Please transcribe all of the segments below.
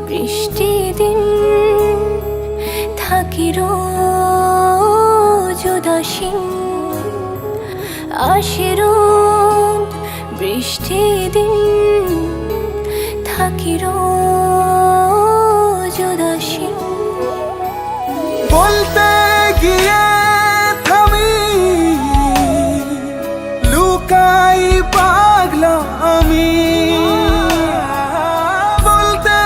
বৃষ্টি দিন থাকি রোজ উদাসীন, আসে রোদ বৃষ্টি দিন থাকি রোজ উদাসীন। বলতে গিয়ে থামি লুকাই পাগলা আমি, বলতে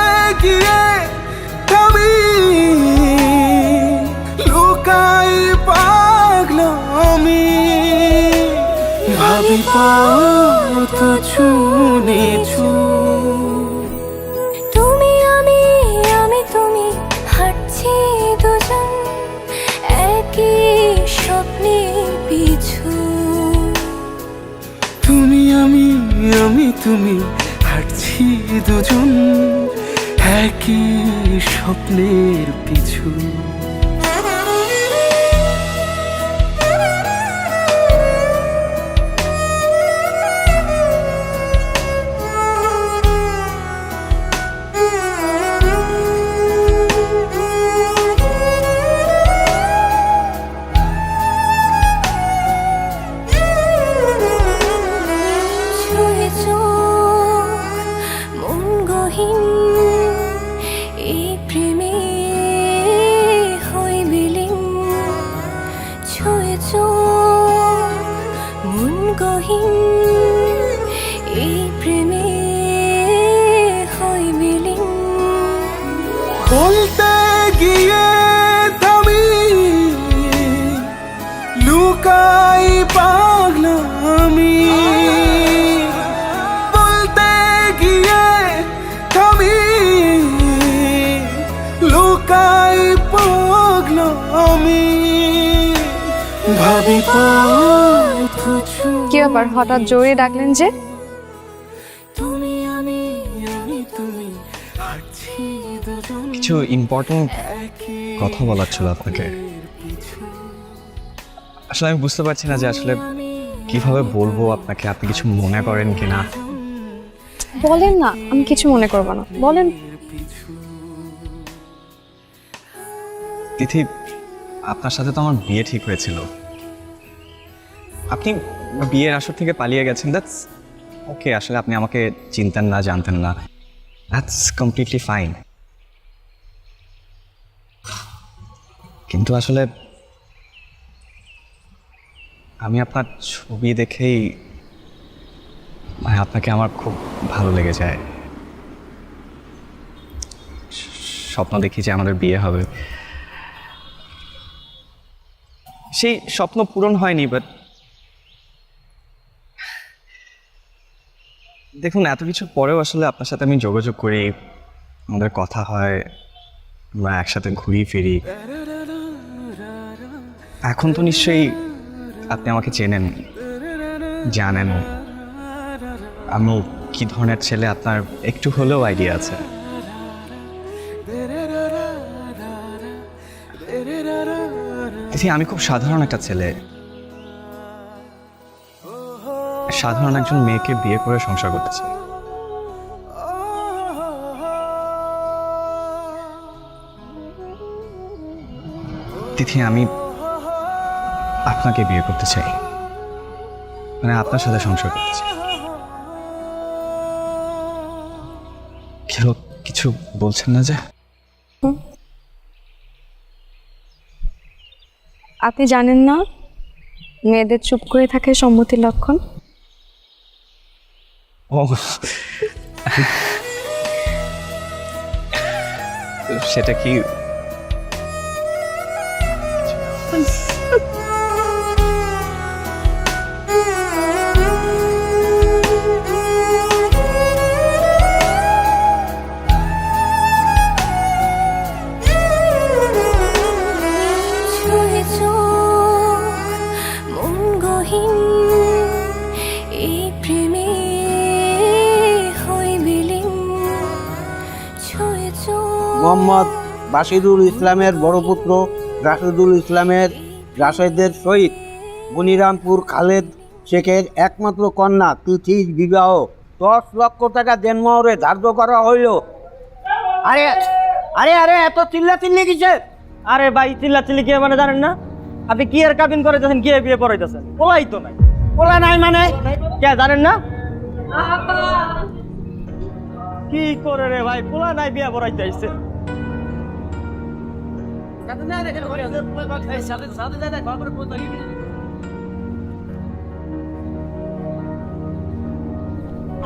গিয়ে থামি লুকাই পাগলা আমি। ভাবি পাও তো ছুনে ছু তুমি আমি তুমি হাঁটছি দুজন একই স্বপ্নের পিছু। তুমি আমি তুমি হাঁটছি দুজন একই স্বপ্নের পিছু। এই প্রেমে হই বিলীন, ছুঁয়ে চোখ মন গহীন, এই প্রেমে হই বিলীন। বলতে গিয়ে থামি লুকাই পাগলা আমি, বলতে গিয়ে থামি লুকাই পাগলা আমি। ভাবি কি ব্যাপার, হঠাৎ জোরে ডাকলেন যে? তুমি আমি তুমি হাঁটছি দুজন কিছু ইম্পর্টেন্ট কথা বলার ছিল আপনাকে। আসলে আমি বুঝতে পারছি না যে আসলে কিভাবে বলবো আপনাকে, আপনি কিছু মনে করেন কিনা। বলেন না, আমি কিছু মনে করবো না, বলেন। তিথি, আপনার সাথে তো আমার বিয়ে ঠিক হয়েছিল, আপনি বিয়ের আসর থেকে পালিয়ে গেছেন। দ্যাটস ওকে, আসলে আপনি আমাকে চিনতেন না, জানতেন না, দ্যাটস কমপ্লিটলি ফাইন। কিন্তু আসলে আমি আপনার ছবি দেখেই আপনাকে আমার খুব ভালো লেগে যায়। স্বপ্ন দেখি যে আমাদের বিয়ে হবে, সেই স্বপ্ন পূরণ হয়নি। বাট দেখুন, এত কিছু পরেও আসলে আপনার সাথে আমি যোগাযোগ করি, আমাদের কথা হয়, আমরা একসাথে ঘুরি ফিরি। এখন তো নিশ্চয়ই আপনি আমাকে চেনেন, জানেন আমি কি ধরনের ছেলে, আপনার একটু হলেও আইডিয়া আছে। আমি খুব সাধারণ একটা ছেলে, সাধারণ একজন মেয়েকে বিয়ে করে সংসার করতে চাই। তিথি, আমি আপনাকে বিয়ে করতে চাই, মানে আপনার সাথে সংসার করতে চাই। কিছু বলছেন না যে? আপনি জানেন না মেয়েদের চুপ করে থাকে সম্মতির লক্ষণ? ও, সেটা কি? ছুঁয়ে চোখ মন গহীন, এই প্রেমে হই বিলীন, ছুঁয়ে চোখ। মোহাম্মদ বাশিরুল ইসলামের বড় পুত্র রাশেদুল ইসলামের রাশেদের সহিত বনিরামপুর খালেদ শেখের একমাত্র কন্যা তিথির বিবাহ 10 লক্ষ টাকা দেনমোহরে ধার্য করা হইল। আরে আরে আরে এত চিল্লা চিল্লি কিসের? আরে ভাই চিল্লা চিল্লি কে মানে জানেন না? আপনি কি এর কাবিন করাইতেছেন, কি বিয়ে পড়াইতেছেন? পোলাই তো নাই। পোলা নাই মানে? কে জানেন না? কি করে রে ভাই, পোলা নাই বিয়ে পড়াইতে আইছে।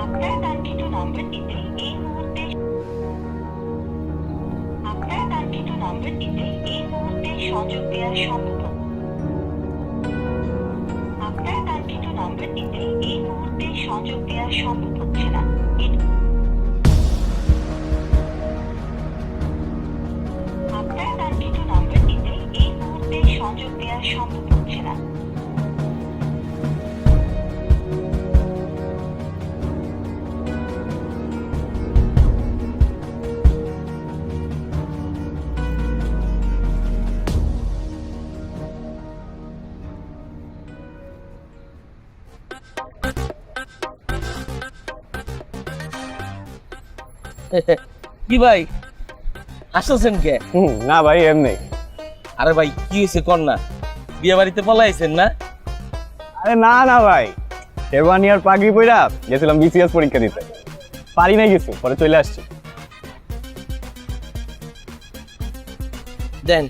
আপনার কাঙ্ক্ষিত নম্বরটিতে এই মুহূর্তে সংযোগ দেওয়া সম্ভব নয়। আপনার কাঙ্ক্ষিত নম্বরটিতে এই মুহূর্তে সংযোগ দেওয়া সম্ভব হচ্ছে না। আপনার কাঙ্ক্ষিত নম্বরটিতে এই মুহূর্তে সংযোগ দেওয়া সম্ভব হচ্ছে না। কি ভাই আসছেন কে? না ভাই এমনি। আরে ভাই কি হয়েছে কন্যা, বিয়ে বাড়িতে পলাইছেন না? আরে না না ভাই, শেরওয়ানি আর পাগড়ি পইরা গেছিলাম বিসিএস পরীক্ষা দিতে, পারি নাই কিছু, পরে চলে আসছি। দেন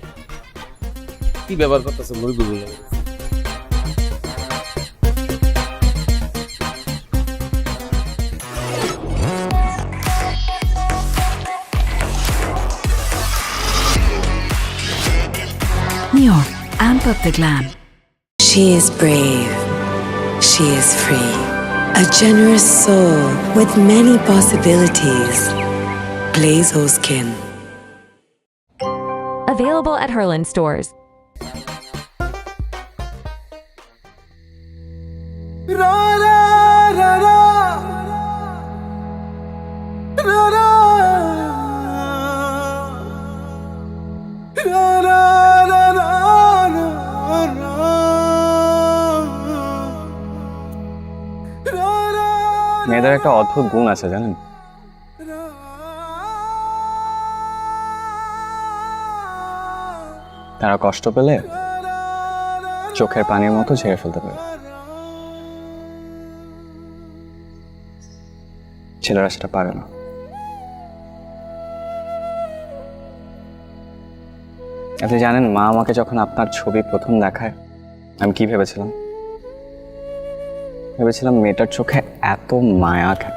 কি ব্যবহার করতেছেন বল বুঝি না। Neor, amp up the glam. She is brave. She is free. A generous soul with many possibilities. Glazo Skin. Available at Herland stores. মেয়েদের একটা অদ্ভুত গুণ আছে জানেন, তারা কষ্ট পেলে চোখের পানির মতো ঝেড়ে ফেলতে পারে। ছেলেরা সেটা পারে না। আপনি জানেন মা আমাকে যখন আপনার ছবি প্রথম দেখায় আমি কি ভেবেছিলাম? ভেবেছিলাম মেয়েটার চোখে এত মায়া কেন।